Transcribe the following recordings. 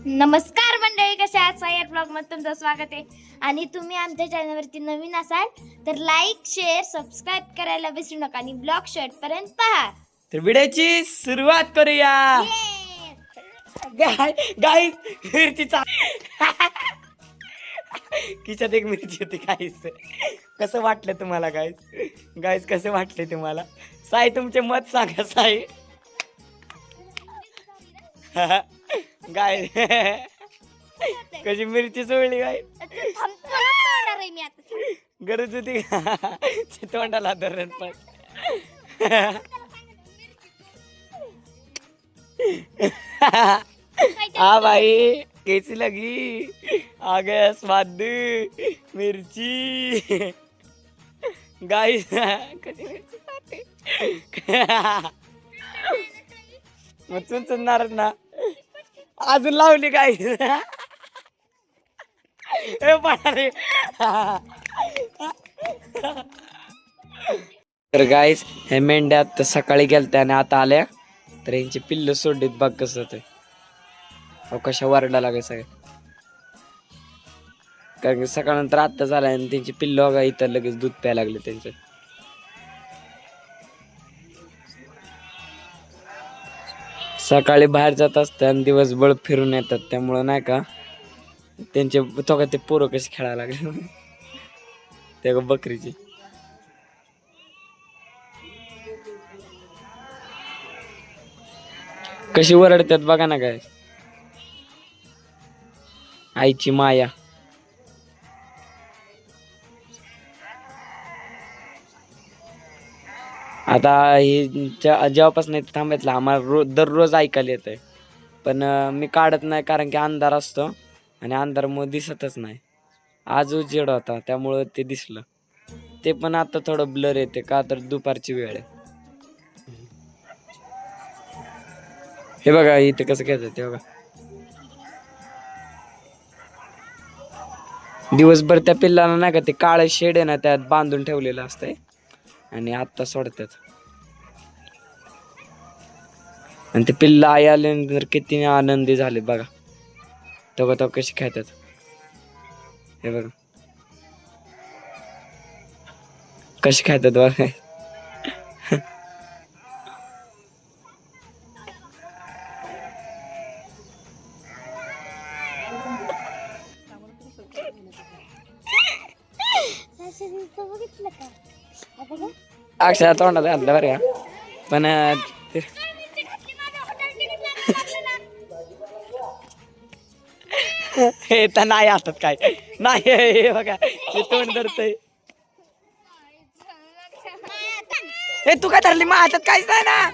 नमस्कार मंडळी, कशा आहात? सायर ब्लॉग मध्ये तुमचं स्वागत आहे. आणि तुम्ही आमच्या चॅनलवरती नवीन असाल तर लाईक शेअर सबस्क्राईब करायला विसरू नका आणि ब्लॉग शेवट पर्यंत पहा. तर व्हिडिओची सुरुवात करूया. गाईस मिरचीचा खिशात एक मिरची होती. गाईस कसं वाटलं तुम्हाला? गाईस कसं वाटले तुम्हाला? साई तुमचे मत सांगा. साई गाय कशी मिरची सोडली गाय? गरज होती तोंडाला धरण पण. हाँ भाई कैसी लगी? आ गया स्वाद मिर्ची. गाइस कशी मिरची खाते मग चुनचुनणारच ना. अजून लावली गाईस. तर गाईस हे मेंढ्या तर सकाळी गेलत्या आणि आता आल्या. तर यांची पिल्ल सोडलीत. बघ कसं होतंय. अहो कशा वरडा लागाय सगळ्या. कारण की सकाळनंतर आत्ता झालाय आणि त्यांची पिल्ल बघा इथं लगेच दूध प्यायला लागले त्यांचं. सकाळी बाहेर जात असतात आणि दिवसभर फिरून येतात. त्यामुळं नाही का त्यांचे तो का ते पोरं कशी खेळायला लागले त्या बकरीची. कशी वरडतात बघा ना काय. आईची माया. आता हे जेव्हापासून इथे थांबायचं आम्हाला दररोज ऐकायला येत आहे. पण मी काढत नाही कारण की अंधार असतो आणि अंधारामुळे दिसतच नाही. आज उजेड होता त्यामुळं ते दिसलं. ते पण आता थोडं ब्लर येते का तर दुपारची वेळ आहे. हे बघा इथे कसं घ्यायचं ते बघा. दिवसभर त्या पिल्लाला नाही का ते काळे शेड आहे ना त्यात बांधून ठेवलेलं असतंय आणि आत्ता सोडतात. आणि ते पिल्ला आई आल्यानंतर किती आनंदी झाले बघा. तो कशी खेळतात हे बघा. कशी खेळतात बघा. अक्षर तोंडात घातलं बरं का. पण हे तर नाही हातात काय नाही. हे बघा हे तोंड धरतय. हे तू काय धरली मग हातात काहीच नाही ना.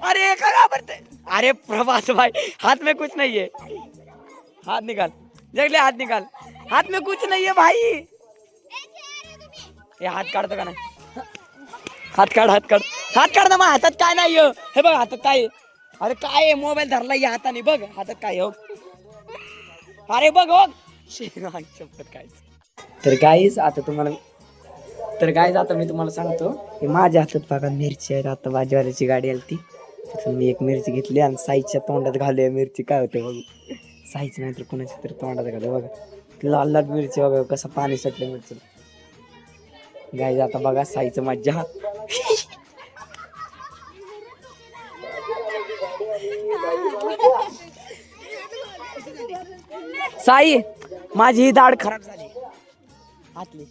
अरे काय घाबरते. अरे प्रभास भाई हाथ में कुछ नहीं है. हाथ निकाल जगले. हाथ निकाल. हाथ में कुछ नहीं है भाई. हे हात काढतो का नाही. हात काढ ना. मग हातात काय नाही. हे बघ हातात काय. अरे काय मोबाईल धरला या हाताने. बघ हातात काय हो. अरे बघ हो शपथ काय. तर गाईज आता मी तुम्हाला सांगतो की माझ्या हातात बघा मिरची आहे. आता भाजीवाल्याची गाडी आली ती तिथून मी एक मिरची घेतली आणि साईच्या तोंडात घालूया मिरची. काय होते बघ. साईच नाही तर कोणाच्या तरी तोंडात घालूया बघा. लाल लाल मिरची बघा कसं पाणी सुटलं मिरची. गाईज आता बघा साईचं मज्जा. साई माझी ही दाढ खराब झाली हातली.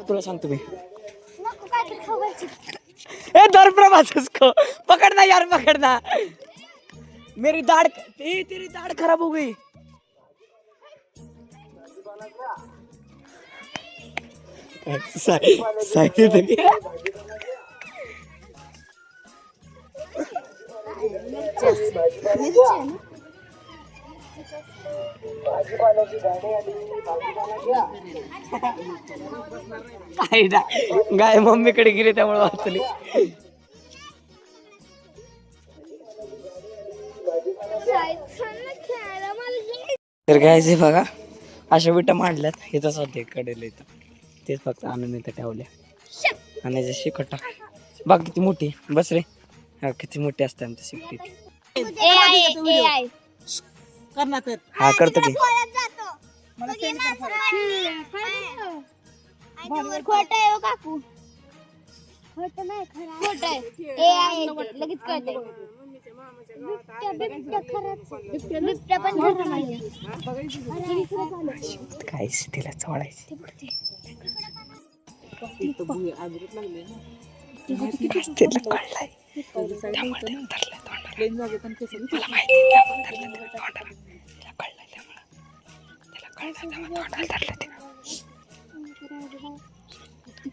तुला सांगतो मी. ए दर प्रभास को पकडना यार पकडना. मेरी दाढ़ तेरी दाढ़ खराब हो गई. गाय मम्मीकडे गेली त्यामुळे वाचली. तर गायचे बघा अशा विटा मांडल्यात. हे तसं ते कडेल इथं तेच फक्त आणून इथं ठेवल्या आणि जशी कटा बघ किती मोठी. बस रे. हा किती मोठी असते आमची शिकटी. हा करतो की. खोट आहे हो काकू, खोट नाही खोट आहे. हे आहे ते, लगेच कळतंय. बिबट्या पण खरं नाहीये. काय तिला चोळायची तिला कळलंय. त्यामुळे तिला धरलंय तोंडाला. मला माहिती आहे, त्यामुळे धरलं तिला तोंडाला. तिला कळलंय त्यामुळे. तिला कळलंय त्यामुळे तोंडाला धरलं तिला.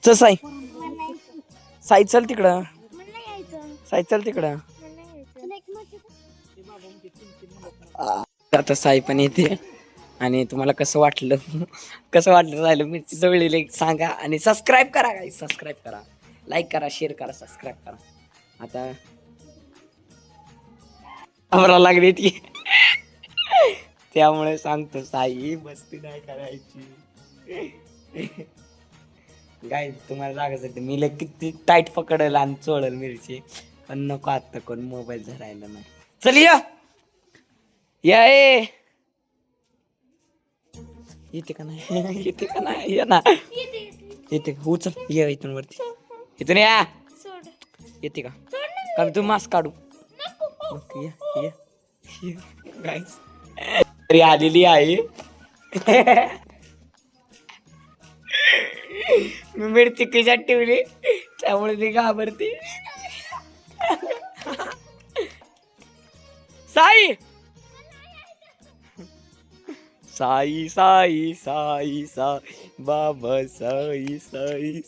चल साई, साई चल तिकडं. साई चल तिकडं. आता साई पण येते. आणि तुम्हाला कसं वाटलं राहिलं मिरची जवळीला सांगा. आणि सबस्क्राईब करा गाईस, सबस्क्राईब करा, लाईक करा, शेअर करा, सबस्क्राईब करा. आता आम्हाला लागली ती त्यामुळे सांगतो साई मस्ती नाही करायची. गाईस तुम्हाला लागायचं मी लय किती टाईट पकडल आणि चोळल मिरची, पण नको आता कोण मोबाईल धरायला नाही. चल या ए येते का नाही, येते का नाही, ये ना येते का, उचल ये इथून वरती, इथून या. येते का, का तू मास्क काढू. गाईस तरी आलेली आहे. मी मिरची खिशात ठेवली त्यामुळे ती घाबरते. साई साई साई साई साई बाबा साई साई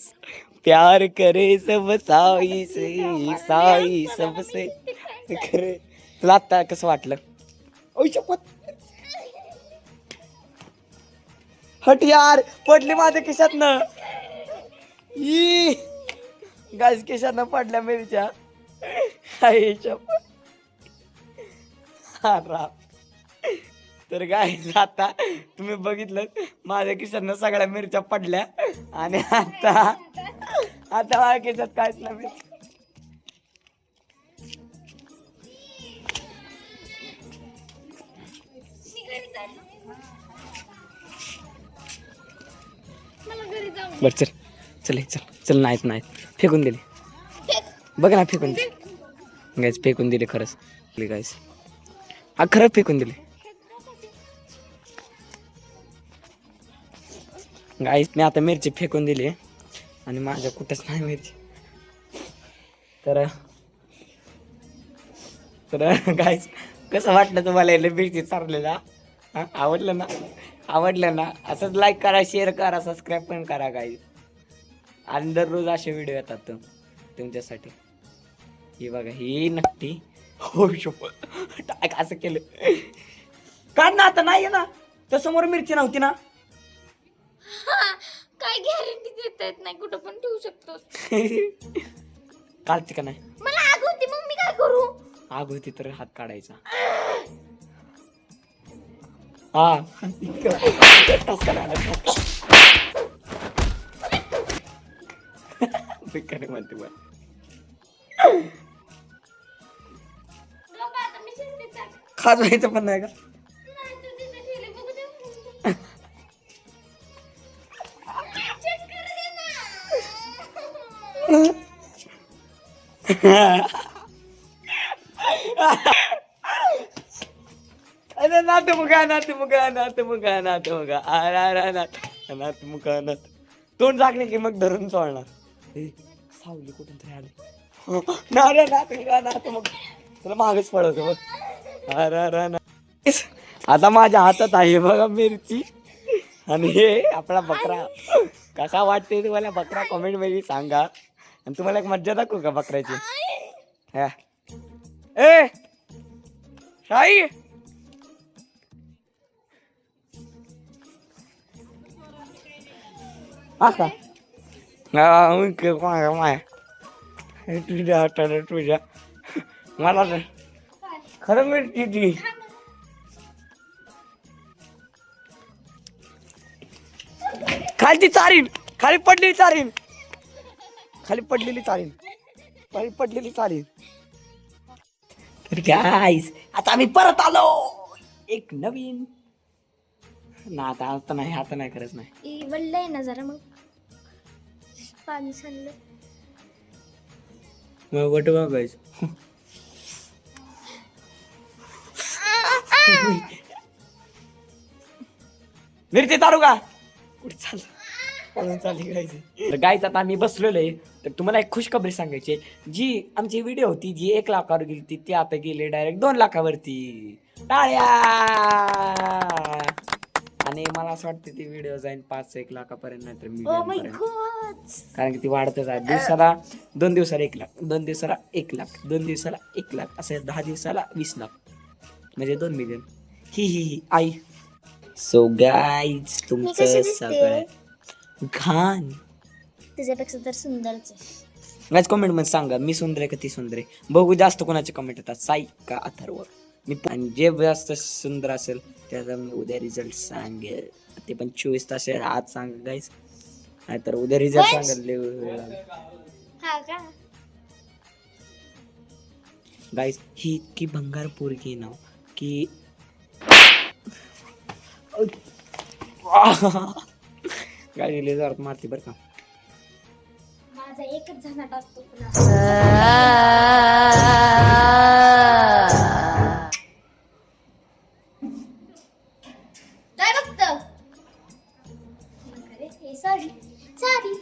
प्यार करे सब साई से, साई सबसे करे. तुला आता कसं वाटलं. ओ शपथ, हट यार, पडली माझ्या खिशातनं. गाईस खिशातनं पडल्या मिरच्या. आई शपथ. तर गाईस आता तुम्ही बघितलं माझ्या खिशातनं सगळ्या मिरच्या पडल्या. आणि आता माझ्या खिशात काहीच नाही. बर चल चल चल चल. नाहीत नाहीत, फेकून दिले बघ ना, फेकून दिले गाईस, फेकून दिले खरंच गाईस. हा खरंच फेकून दिले गाईस. मी आता मिरची फेकून दिली आणि माझ्या कुठंच नाही मिरची. तर गाईस कसं वाटलं तुम्हाला मिरची चारलेला. हा आवडलं ना, आवडलं ना, असंच लाईक करा, शेअर करा, सबस्क्राईब पण करा गाईस. आणि दररोज असे व्हिडिओ येतात तुमच्यासाठी. ही बघा ही नक्की. हो शपथ, टाक असं केलं. काढ ना आता, नाही ना तर समोर मिरची नव्हती ना. काय गॅरंटी देता येत नाही, कुठं पण ठेवू शकतो. काढते का नाही. मला आग होती, मग मी काय करू. आग होती तर हात काढायचा. हा म्हणते बा. खाजवायचं पण नाही का. अरे नात मुगा नात मुगा नात मुगा नात मुगा नात मुगा नात. तोंड झाकले की मग धरून चोळणार. सावली कुठून तरी आली. नारे नात मुगा नात मग तुला मागच पडवतो बघ. आता माझ्या हातात आहे बघा मिरची. आणि हे आपला बकरा कसा वाटते तुम्हाला बकरा कमेंट मध्ये सांगा. आणि तुम्हाला एक मज्जा दाखवू का बकऱ्याची. हा ए साई असा माय तुझ्या हाताला तुझ्या मला तर खरं मिरची ती. खालची चारीन, खाली पडलेली चारीन, खाली पडलेली चारीन, खाली पडलेली चारीन. तर गाईस आता आम्ही परत आलो. एक नवीन ना आता नाही खरंच नाही. वळलंय ना जरा मग पाणी सांडलं. मग वट बघायचं. मिरची चालू का कुठे चालली गायचं आता आम्ही बसलेलो आहे. तर तुम्हाला एक खुशखबरी सांगायची जी आमची व्हिडिओ होती जी 1 लाखावर गेली ती आता गेली डायरेक्ट 2 लाखावरती. टाळ्या. आणि मला असं वाटतं ती व्हिडिओ जाईल 5-1 लाखापर्यंत नाही तर कारण की ती वाढतच आहे. दिवसाला 2 दिवसाला 1 लाख, 2 दिवसाला 1 लाख, 2 दिवसाला 1 लाख असं 10 दिवसाला 20 लाख म्हणजे 2 मिलियन. ही आई. सो गाईज तुमचं सगळं घाण तुझ्यापेक्षा तर सुंदरच आहे. गाईज कमेंट मध्ये सांगा मी सुंदर आहे का ती सुंदर आहे. बघू जास्त कोणाचे कमेंट येतात साई का अथर्व. मी आणि जे जास्त सुंदर असेल त्याचा मी उद्या रिझल्ट सांगेल. ते पण 24 तास आज सांग गाईज नाहीतर उद्या रिझल्ट सांगेल. हा का गाईज ही इतकी भंगार पोरगी ना की गाडी लय जोरात मारते बरं का. माझा एकच झनाट असतो काय बघतो. सॉरी सॉरी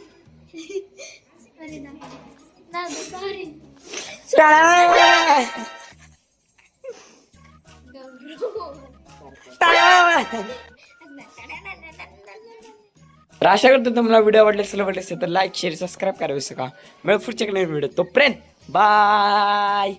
अरे ना सॉरी. तर आशा करतो तुम्हाला व्हिडिओ आवडले तर लाईक शेअर सबस्क्राईब करा विसरू नका. मिळू पुढच्या व्हिडिओ तोपर्यंत बाय.